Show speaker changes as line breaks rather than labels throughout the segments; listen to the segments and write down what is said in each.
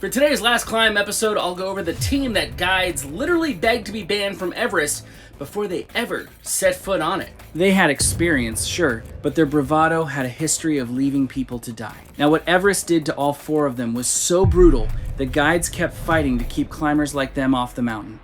For today's Last Climb episode, I'll go over the team that guides literally begged to be banned from Everest before they ever set foot on it.
They had experience, sure, but their bravado had a history of leaving people to die. Now, what Everest did to all four of them was so brutal that guides kept fighting to keep climbers like them off the mountain.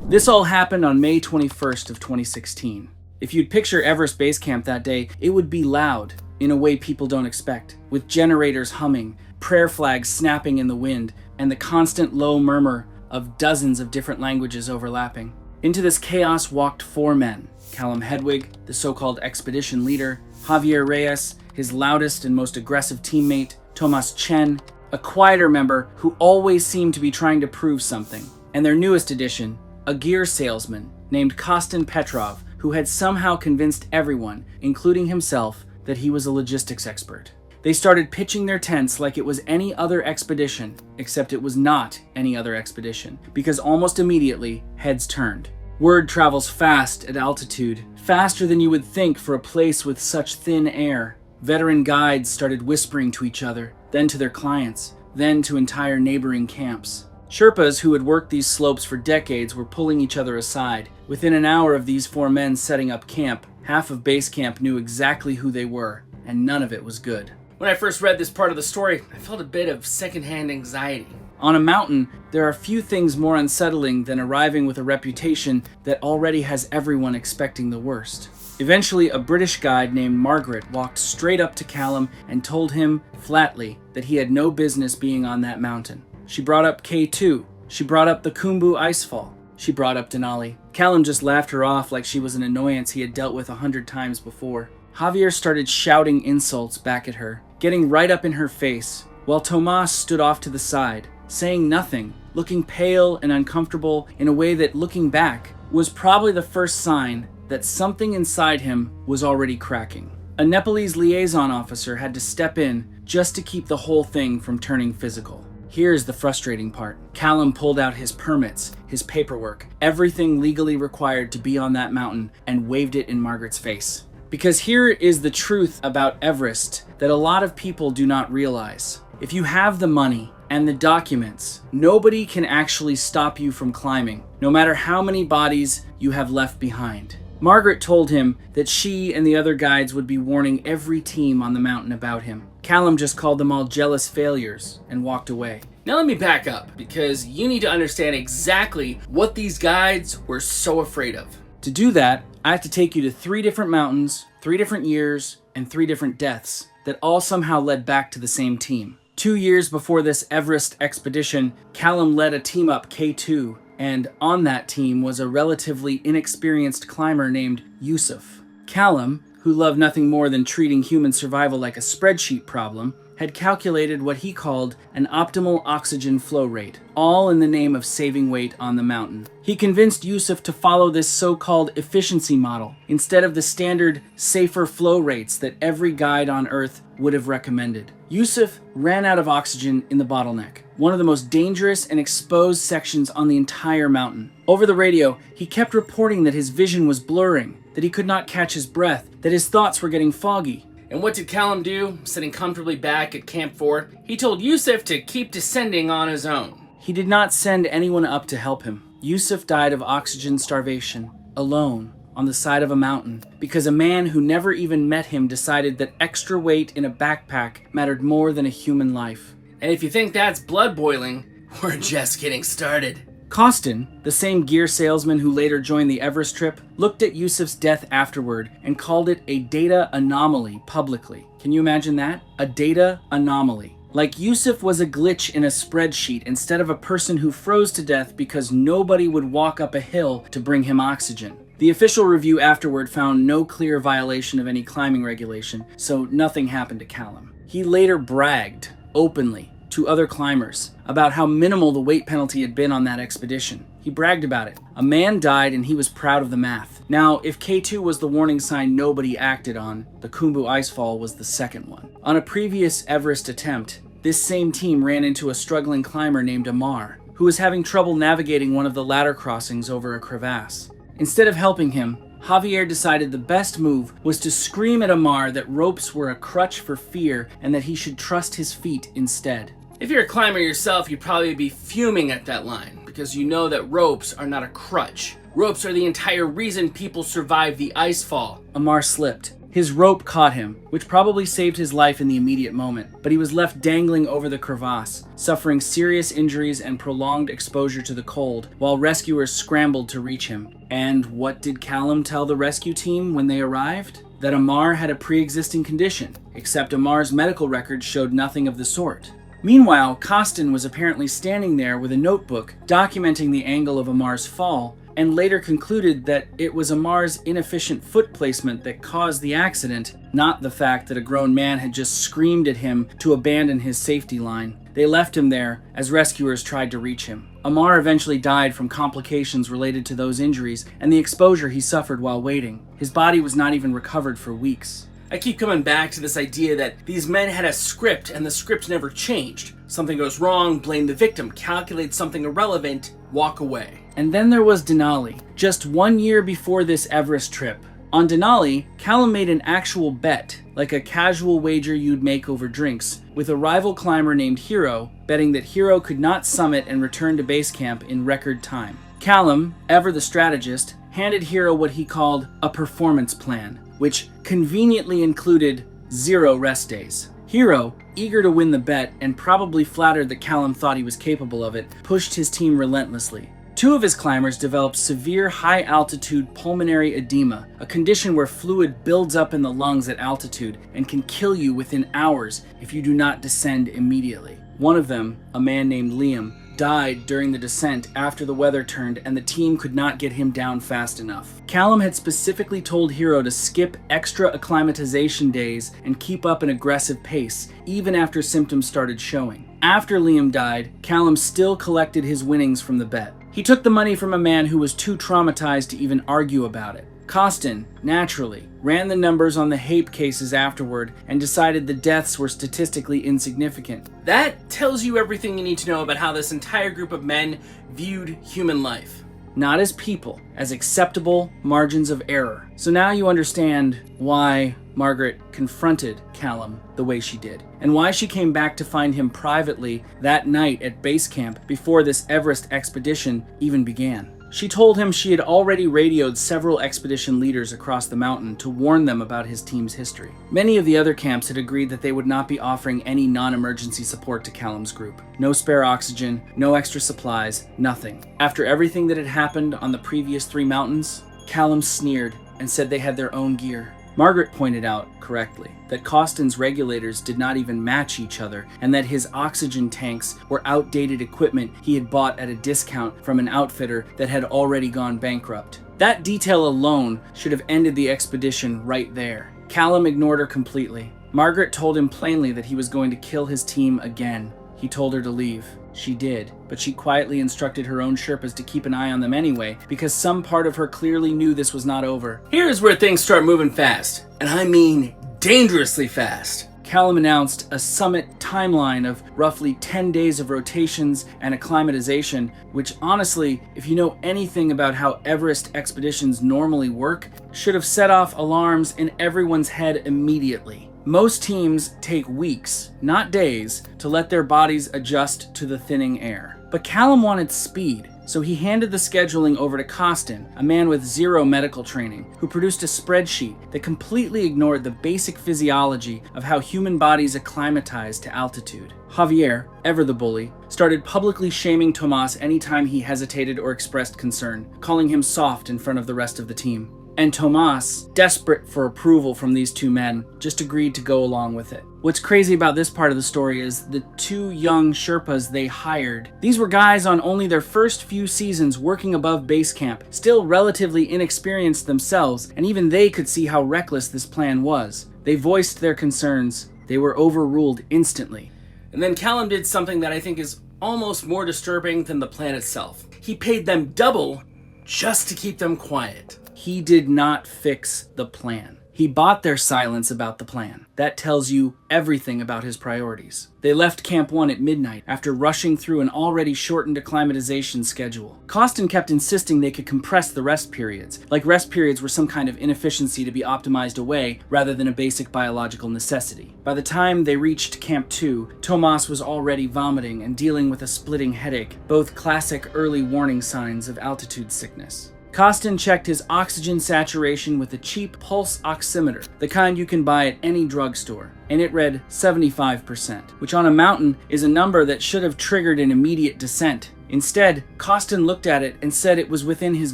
This all happened on May 21st of 2016. If you'd picture Everest Base Camp that day, it would be loud, in a way people don't expect, with generators humming, prayer flags snapping in the wind, and the constant low murmur of dozens of different languages overlapping. Into this chaos walked four men: Callum Hedwig, the so-called expedition leader; Javier Reyes, his loudest and most aggressive teammate; Thomas Chen, a quieter member who always seemed to be trying to prove something; and their newest addition, a gear salesman named Kostin Petrov, who had somehow convinced everyone, including himself, that he was a logistics expert. They started pitching their tents like it was any other expedition, except it was not any other expedition, because almost immediately, heads turned. Word travels fast at altitude, faster than you would think for a place with such thin air. Veteran guides started whispering to each other, then to their clients, then to entire neighboring camps. Sherpas who had worked these slopes for decades were pulling each other aside. Within an hour of these four men setting up camp, half of base camp knew exactly who they were, and none of it was good.
When I first read this part of the story, I felt a bit of secondhand anxiety.
On a mountain, there are few things more unsettling than arriving with a reputation that already has everyone expecting the worst. Eventually, a British guide named Margaret walked straight up to Callum and told him, flatly, that he had no business being on that mountain. She brought up K2. She brought up the Khumbu Icefall. She brought up Denali. Callum just laughed her off like she was an annoyance he had dealt with 100 times before. Javier started shouting insults back at her, getting right up in her face, while Tomas stood off to the side, saying nothing, looking pale and uncomfortable in a way that, looking back, was probably the first sign that something inside him was already cracking. A Nepalese liaison officer had to step in just to keep the whole thing from turning physical. Here's the frustrating part. Callum pulled out his permits, his paperwork, everything legally required to be on that mountain, and waved it in Margaret's face. Because here is the truth about Everest that a lot of people do not realize. If you have the money and the documents, nobody can actually stop you from climbing, no matter how many bodies you have left behind. Margaret told him that she and the other guides would be warning every team on the mountain about him. Callum just called them all jealous failures and walked away.
Now let me back up, because you need to understand exactly what these guides were so afraid of.
To do that, I have to take you to 3 different mountains, 3 different years, and 3 different deaths that all somehow led back to the same team. 2 years before this Everest expedition, Callum led a team up K2, and on that team was a relatively inexperienced climber named Yusuf. Callum, who loved nothing more than treating human survival like a spreadsheet problem, had calculated what he called an optimal oxygen flow rate, all in the name of saving weight on the mountain. He convinced Yusuf to follow this so-called efficiency model instead of the standard, safer flow rates that every guide on Earth would have recommended. Yusuf ran out of oxygen in the bottleneck, one of the most dangerous and exposed sections on the entire mountain. Over the radio, he kept reporting that his vision was blurring, that he could not catch his breath, that his thoughts were getting foggy.
And what did Callum do? Sitting comfortably back at Camp 4, he told Yusuf to keep descending on his own.
He did not send anyone up to help him. Yusuf died of oxygen starvation, alone, on the side of a mountain, because a man who never even met him decided that extra weight in a backpack mattered more than a human life.
And if you think that's blood boiling, we're just getting started.
Kostin, the same gear salesman who later joined the Everest trip, looked at Yusuf's death afterward and called it a data anomaly publicly. Can you imagine that? A data anomaly. Like Yusuf was a glitch in a spreadsheet instead of a person who froze to death because nobody would walk up a hill to bring him oxygen. The official review afterward found no clear violation of any climbing regulation, so nothing happened to Callum. He later bragged, openly, to other climbers about how minimal the weight penalty had been on that expedition. He bragged about it. A man died and he was proud of the math. Now, if K2 was the warning sign nobody acted on, the Khumbu Icefall was the second one. On a previous Everest attempt, this same team ran into a struggling climber named Amar, who was having trouble navigating one of the ladder crossings over a crevasse. Instead of helping him, Javier decided the best move was to scream at Ammar that ropes were a crutch for fear and that he should trust his feet instead.
If you're a climber yourself, you'd probably be fuming at that line, because you know that ropes are not a crutch. Ropes are the entire reason people survive the ice fall.
Ammar slipped. His rope caught him, which probably saved his life in the immediate moment, but he was left dangling over the crevasse, suffering serious injuries and prolonged exposure to the cold, while rescuers scrambled to reach him. And what did Callum tell the rescue team when they arrived? That Ammar had a pre-existing condition, except Ammar's medical records showed nothing of the sort. Meanwhile, Costin was apparently standing there with a notebook documenting the angle of Ammar's fall, and later concluded that it was Ammar's inefficient foot placement that caused the accident, not the fact that a grown man had just screamed at him to abandon his safety line. They left him there as rescuers tried to reach him. Ammar eventually died from complications related to those injuries and the exposure he suffered while waiting. His body was not even recovered for weeks.
I keep coming back to this idea that these men had a script and the script never changed. Something goes wrong, blame the victim, calculate something irrelevant, walk away.
And then there was Denali, just 1 year before this Everest trip. On Denali, Callum made an actual bet, like a casual wager you'd make over drinks, with a rival climber named Hero, betting that Hero could not summit and return to base camp in record time. Callum, ever the strategist, handed Hero what he called a performance plan, which conveniently included 0 rest days. Hero, eager to win the bet and probably flattered that Callum thought he was capable of it, pushed his team relentlessly. 2 of his climbers developed severe high-altitude pulmonary edema, a condition where fluid builds up in the lungs at altitude and can kill you within hours if you do not descend immediately. One of them, a man named Liam, died during the descent after the weather turned and the team could not get him down fast enough. Callum had specifically told Hero to skip extra acclimatization days and keep up an aggressive pace, even after symptoms started showing. After Liam died, Callum still collected his winnings from the bet. He took the money from a man who was too traumatized to even argue about it. Costin, naturally, ran the numbers on the HAPE cases afterward and decided the deaths were statistically insignificant.
That tells you everything you need to know about how this entire group of men viewed human life.
Not as people, as acceptable margins of error. So now you understand why Margaret confronted Callum the way she did, and why she came back to find him privately that night at base camp before this Everest expedition even began. She told him she had already radioed several expedition leaders across the mountain to warn them about his team's history. Many of the other camps had agreed that they would not be offering any non-emergency support to Callum's group. No spare oxygen, no extra supplies, nothing. After everything that had happened on the previous 3 mountains, Callum sneered and said they had their own gear. Margaret pointed out, correctly, that Costin's regulators did not even match each other, and that his oxygen tanks were outdated equipment he had bought at a discount from an outfitter that had already gone bankrupt. That detail alone should have ended the expedition right there. Callum ignored her completely. Margaret told him plainly that he was going to kill his team again. He told her to leave. She did, but she quietly instructed her own Sherpas to keep an eye on them anyway, because some part of her clearly knew this was not over.
Here's where things start moving fast, and I mean dangerously fast.
Callum announced a summit timeline of roughly 10 days of rotations and acclimatization, which honestly, if you know anything about how Everest expeditions normally work, should have set off alarms in everyone's head immediately. Most teams take weeks, not days, to let their bodies adjust to the thinning air. But Callum wanted speed, so he handed the scheduling over to Costin, a man with 0 medical training, who produced a spreadsheet that completely ignored the basic physiology of how human bodies acclimatize to altitude. Javier, ever the bully, started publicly shaming Tomas anytime he hesitated or expressed concern, calling him soft in front of the rest of the team. And Tomas, desperate for approval from these 2 men, just agreed to go along with it. What's crazy about this part of the story is the 2 young Sherpas they hired. These were guys on only their first few seasons working above base camp, still relatively inexperienced themselves, and even they could see how reckless this plan was. They voiced their concerns. They were overruled instantly.
And then Callum did something that I think is almost more disturbing than the plan itself. He paid them double just to keep them quiet.
He did not fix the plan. He bought their silence about the plan. That tells you everything about his priorities. They left Camp 1 at midnight after rushing through an already shortened acclimatization schedule. Costin kept insisting they could compress the rest periods, like rest periods were some kind of inefficiency to be optimized away rather than a basic biological necessity. By the time they reached Camp 2, Tomas was already vomiting and dealing with a splitting headache, both classic early warning signs of altitude sickness. Costin checked his oxygen saturation with a cheap pulse oximeter, the kind you can buy at any drugstore, and it read 75%, which on a mountain is a number that should have triggered an immediate descent. Instead, Costin looked at it and said it was within his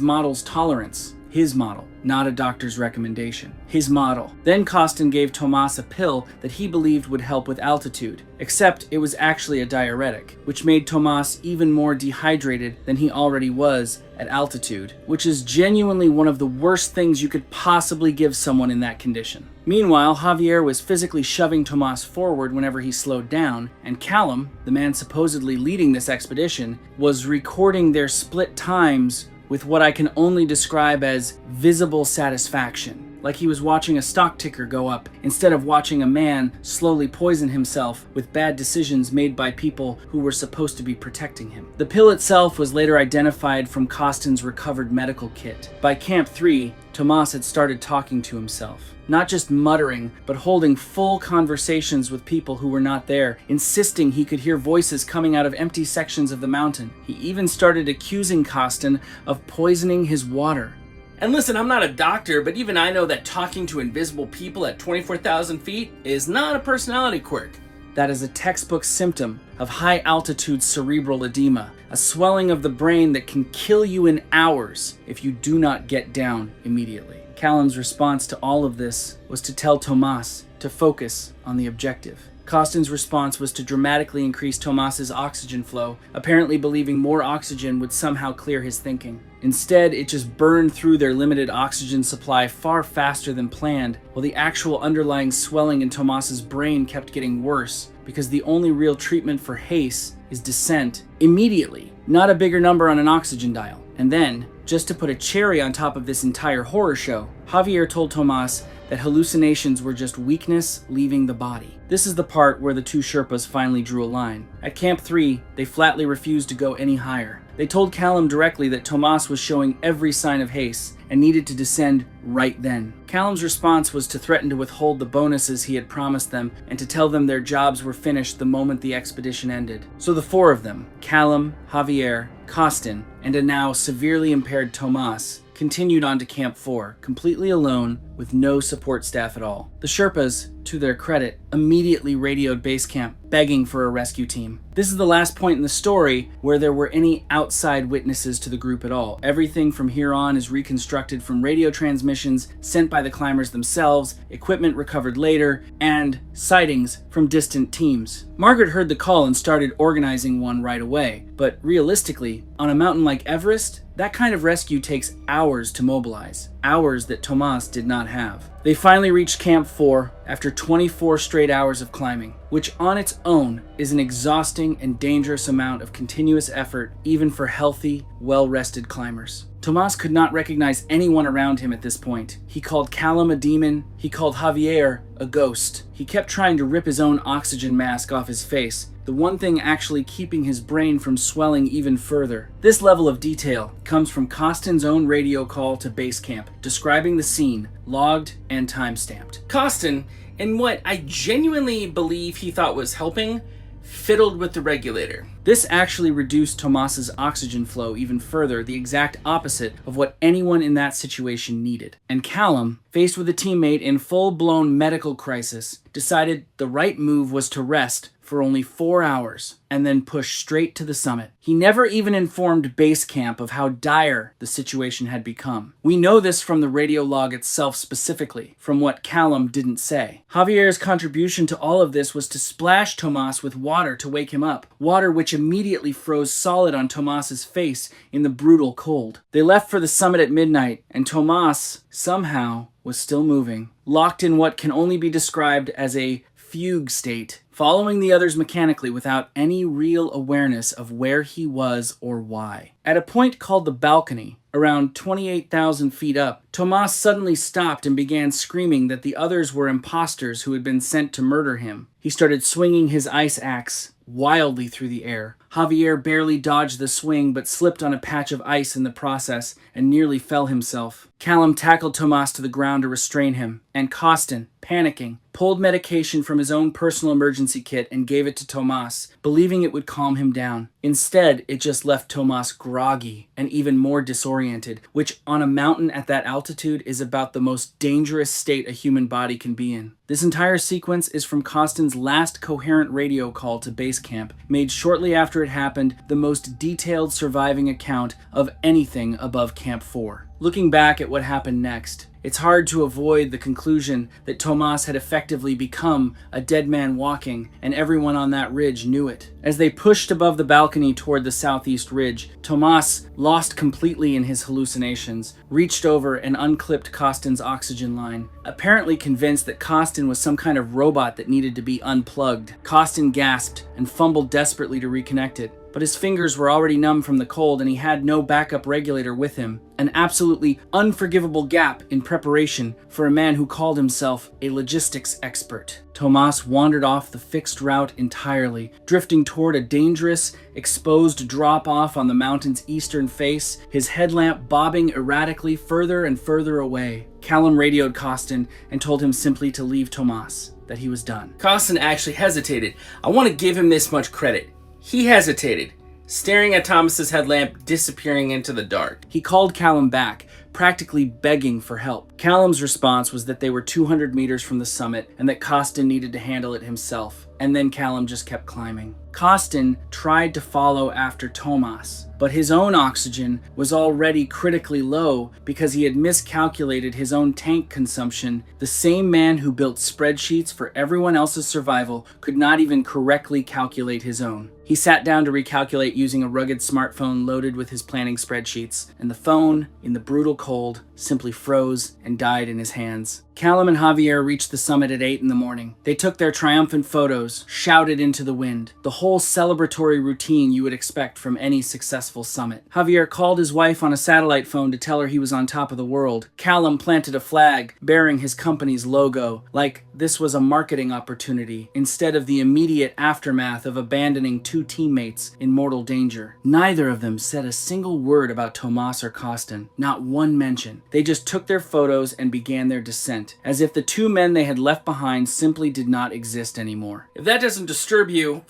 model's tolerance. His model, not a doctor's recommendation. His model. Then Costin gave Tomas a pill that he believed would help with altitude, except it was actually a diuretic, which made Tomas even more dehydrated than he already was at altitude, which is genuinely one of the worst things you could possibly give someone in that condition. Meanwhile, Javier was physically shoving Tomas forward whenever he slowed down, and Callum, the man supposedly leading this expedition, was recording their split times with what I can only describe as visible satisfaction, like he was watching a stock ticker go up instead of watching a man slowly poison himself with bad decisions made by people who were supposed to be protecting him. The pill itself was later identified from Costin's recovered medical kit. By Camp 3, Tomas had started talking to himself. Not just muttering, but holding full conversations with people who were not there, insisting he could hear voices coming out of empty sections of the mountain. He even started accusing Costin of poisoning his water.
And listen, I'm not a doctor, but even I know that talking to invisible people at 24,000 feet is not a personality quirk.
That is a textbook symptom of high-altitude cerebral edema, a swelling of the brain that can kill you in hours if you do not get down immediately. Callum's response to all of this was to tell Tomas to focus on the objective. Costin's response was to dramatically increase Tomas's oxygen flow, apparently believing more oxygen would somehow clear his thinking. Instead, it just burned through their limited oxygen supply far faster than planned, while the actual underlying swelling in Tomas's brain kept getting worse, because the only real treatment for haze is descent immediately, not a bigger number on an oxygen dial. And then, just to put a cherry on top of this entire horror show, Javier told Tomas that hallucinations were just weakness leaving the body. This is the part where the two Sherpas finally drew a line. At Camp 3, they flatly refused to go any higher. They told Callum directly that Tomas was showing every sign of haste and needed to descend right then. Callum's response was to threaten to withhold the bonuses he had promised them and to tell them their jobs were finished the moment the expedition ended. So the four of them, Callum, Javier, Costin, and a now severely impaired Tomas, continued on to Camp 4, completely alone, with no support staff at all. The Sherpas, to their credit, immediately radioed base camp, begging for a rescue team. This is the last point in the story where there were any outside witnesses to the group at all. Everything from here on is reconstructed from radio transmissions sent by the climbers themselves, equipment recovered later, and sightings from distant teams. Margaret heard the call and started organizing one right away, but realistically, on a mountain like Everest, that kind of rescue takes hours to mobilize, hours that Tomas did not have. They finally reached Camp 4 after 24 straight hours of climbing, which on its own is an exhausting and dangerous amount of continuous effort even for healthy, well-rested climbers. Tomas could not recognize anyone around him at this point. He called Callum a demon, he called Javier a ghost. He kept trying to rip his own oxygen mask off his face, the one thing actually keeping his brain from swelling even further. This level of detail comes from Costin's own radio call to base camp, describing the scene, logged and time-stamped.
Costin, in what I genuinely believe he thought was helping, fiddled with the regulator.
This actually reduced Tomas's oxygen flow even further, the exact opposite of what anyone in that situation needed. And Callum, faced with a teammate in full-blown medical crisis, decided the right move was to rest for only 4 hours and then push straight to the summit. He never even informed base camp of how dire the situation had become. We know this from the radio log itself specifically, from what Callum didn't say. Javier's contribution to all of this was to splash Tomas with water to wake him up, water which immediately froze solid on Tomas's face in the brutal cold. They left for the summit at midnight, and Tomas, somehow, was still moving, locked in what can only be described as a fugue state following the others mechanically without any real awareness of where he was or why. At a point called the balcony, around 28,000 feet up, Tomas suddenly stopped and began screaming that the others were imposters who had been sent to murder him. He started swinging his ice axe wildly through the air. Javier barely dodged the swing but slipped on a patch of ice in the process and nearly fell himself. Callum tackled Tomas to the ground to restrain him, and Costin, panicking, pulled medication from his own personal emergency kit and gave it to Tomas, believing it would calm him down. Instead, it just left Tomas groggy and even more disoriented, which on a mountain at that altitude is about the most dangerous state a human body can be in. This entire sequence is from Costin's last coherent radio call to base camp, made shortly after it happened, the most detailed surviving account of anything above Camp 4. Looking back at what happened next, it's hard to avoid the conclusion that Tomas had effectively become a dead man walking, and everyone on that ridge knew it. As they pushed above the balcony toward the southeast ridge, Tomas, lost completely in his hallucinations, reached over and unclipped Costin's oxygen line. Apparently convinced that Costin was some kind of robot that needed to be unplugged, Costin gasped and fumbled desperately to reconnect it. But his fingers were already numb from the cold and he had no backup regulator with him. An absolutely unforgivable gap in preparation for a man who called himself a logistics expert. Tomas wandered off the fixed route entirely, drifting toward a dangerous, exposed drop-off on the mountain's eastern face, his headlamp bobbing erratically further and further away. Callum radioed Costin and told him simply to leave Tomas, that he was done.
Costin actually hesitated. I want to give him this much credit. He hesitated, staring at Thomas's headlamp disappearing into the dark.
He called Callum back, practically begging for help. Callum's response was that they were 200 meters from the summit and that Costin needed to handle it himself. And then Callum just kept climbing. Costin tried to follow after Tomas, but his own oxygen was already critically low because he had miscalculated his own tank consumption. The same man who built spreadsheets for everyone else's survival could not even correctly calculate his own. He sat down to recalculate using a rugged smartphone loaded with his planning spreadsheets, and the phone, in the brutal cold, simply froze and died in his hands. Callum and Javier reached the summit at 8 in the morning. They took their triumphant photos, shouted into the wind, the whole celebratory routine you would expect from any successful summit. Javier called his wife on a satellite phone to tell her he was on top of the world. Callum planted a flag bearing his company's logo, like this was a marketing opportunity, instead of the immediate aftermath of abandoning two teammates in mortal danger. Neither of them said a single word about Tomas or Costin, not one mention. They just took their photos and began their descent, as if the two men they had left behind simply did not exist anymore.
If that doesn't disturb you,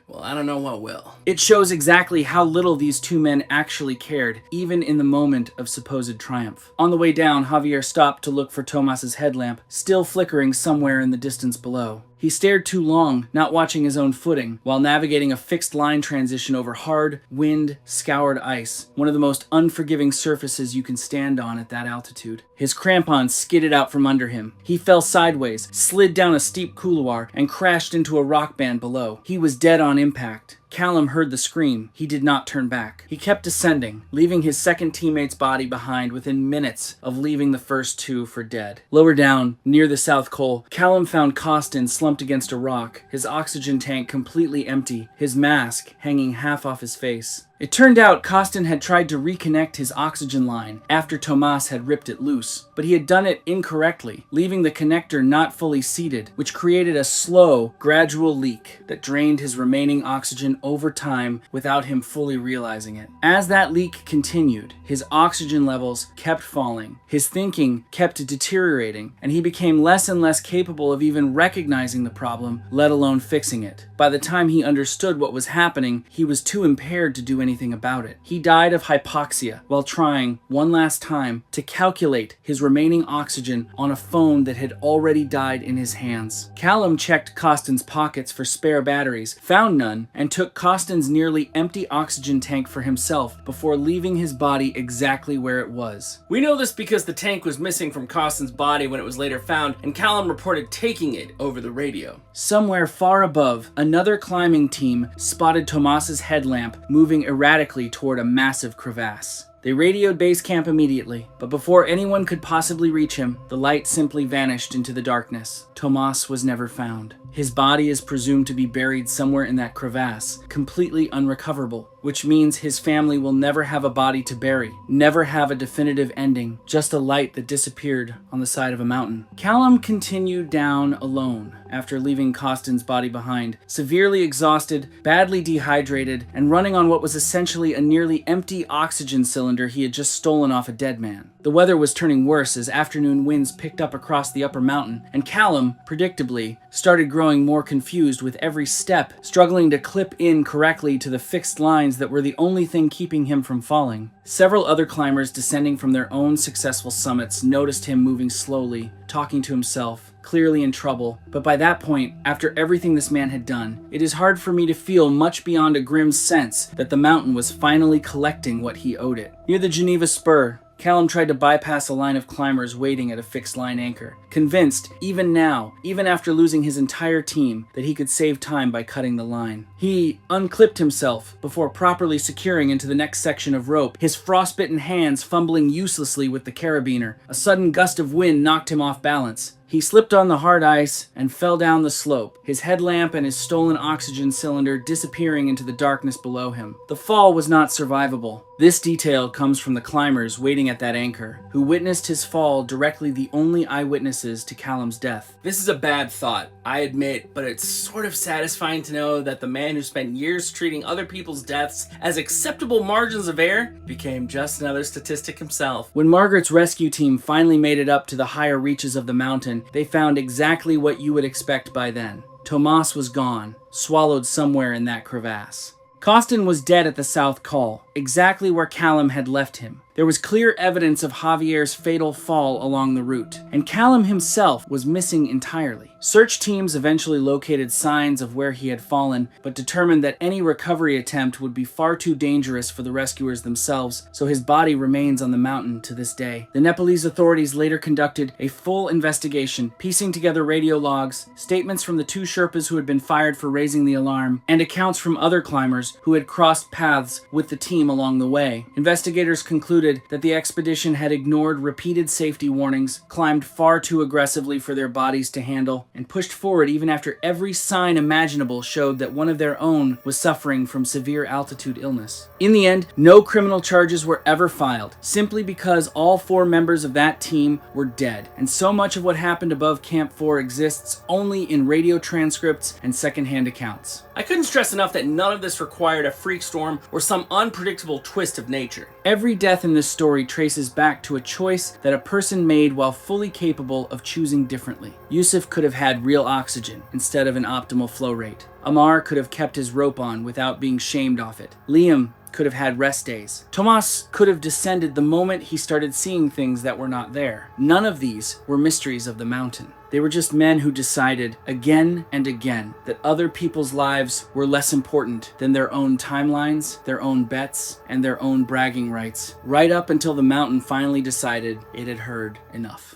well, I don't know what will.
It shows exactly how little these two men actually cared, even in the moment of supposed triumph. On the way down, Javier stopped to look for Tomas's headlamp, still flickering somewhere in the distance below. He stared too long, not watching his own footing, while navigating a fixed line transition over hard, wind-scoured ice, one of the most unforgiving surfaces you can stand on at that altitude. His crampons skidded out from under him. He fell sideways, slid down a steep couloir, and crashed into a rock band below. He was dead on impact. Callum heard the scream. He did not turn back. He kept descending, leaving his second teammate's body behind within minutes of leaving the first two for dead. Lower down, near the South Col, Callum found Costin slumped against a rock, his oxygen tank completely empty, his mask hanging half off his face. It turned out Costin had tried to reconnect his oxygen line after Tomas had ripped it loose, but he had done it incorrectly, leaving the connector not fully seated, which created a slow, gradual leak that drained his remaining oxygen over time without him fully realizing it. As that leak continued, his oxygen levels kept falling, his thinking kept deteriorating, and he became less and less capable of even recognizing the problem, let alone fixing it. By the time he understood what was happening, he was too impaired to do anything about it. He died of hypoxia while trying, one last time, to calculate his remaining oxygen on a phone that had already died in his hands. Callum checked Costin's pockets for spare batteries, found none, and took Costin's nearly empty oxygen tank for himself before leaving his body exactly where it was.
We know this because the tank was missing from Costin's body when it was later found, and Callum reported taking it over the radio.
Somewhere far above, another climbing team spotted Tomas's headlamp moving erratically toward a massive crevasse. They radioed base camp immediately, but before anyone could possibly reach him, the light simply vanished into the darkness. Tomas was never found. His body is presumed to be buried somewhere in that crevasse, completely unrecoverable, which means his family will never have a body to bury, never have a definitive ending, just a light that disappeared on the side of a mountain. Callum continued down alone after leaving Costin's body behind, severely exhausted, badly dehydrated, and running on what was essentially a nearly empty oxygen cylinder he had just stolen off a dead man. The weather was turning worse as afternoon winds picked up across the upper mountain, and Callum, predictably, started growing more confused with every step, struggling to clip in correctly to the fixed lines that were the only thing keeping him from falling. Several other climbers descending from their own successful summits noticed him moving slowly, talking to himself, clearly in trouble. But by that point, after everything this man had done, it is hard for me to feel much beyond a grim sense that the mountain was finally collecting what he owed it. Near the Geneva Spur, Callum tried to bypass a line of climbers waiting at a fixed line anchor, convinced, even now, even after losing his entire team, that he could save time by cutting the line. He unclipped himself before properly securing into the next section of rope, his frostbitten hands fumbling uselessly with the carabiner. A sudden gust of wind knocked him off balance. He slipped on the hard ice and fell down the slope, his headlamp and his stolen oxygen cylinder disappearing into the darkness below him. The fall was not survivable. This detail comes from the climbers waiting at that anchor, who witnessed his fall, directly the only eyewitnesses to Callum's death.
This is a bad thought, I admit, but it's sort of satisfying to know that the man who spent years treating other people's deaths as acceptable margins of error became just another statistic himself.
When Margaret's rescue team finally made it up to the higher reaches of the mountain, they found exactly what you would expect by then. Tomas was gone, swallowed somewhere in that crevasse. Costin was dead at the South Col, exactly where Callum had left him. There was clear evidence of Javier's fatal fall along the route, and Callum himself was missing entirely. Search teams eventually located signs of where he had fallen, but determined that any recovery attempt would be far too dangerous for the rescuers themselves, so his body remains on the mountain to this day. The Nepalese authorities later conducted a full investigation, piecing together radio logs, statements from the 2 Sherpas who had been fired for raising the alarm, and accounts from other climbers who had crossed paths with the team along the way. Investigators concluded that the expedition had ignored repeated safety warnings, climbed far too aggressively for their bodies to handle, and pushed forward even after every sign imaginable showed that one of their own was suffering from severe altitude illness. In the end, no criminal charges were ever filed, simply because all 4 members of that team were dead, and so much of what happened above Camp 4 exists only in radio transcripts and secondhand accounts.
I couldn't stress enough that none of this required a freak storm or some unpredictable twist of nature.
Every death in this story traces back to a choice that a person made while fully capable of choosing differently. Yusuf could have had real oxygen instead of an optimal flow rate. Amar could have kept his rope on without being shamed off it. Liam could have had rest days. Tomas could have descended the moment he started seeing things that were not there. None of these were mysteries of the mountain. They were just men who decided again and again that other people's lives were less important than their own timelines, their own bets, and their own bragging rights, right up until the mountain finally decided it had heard enough.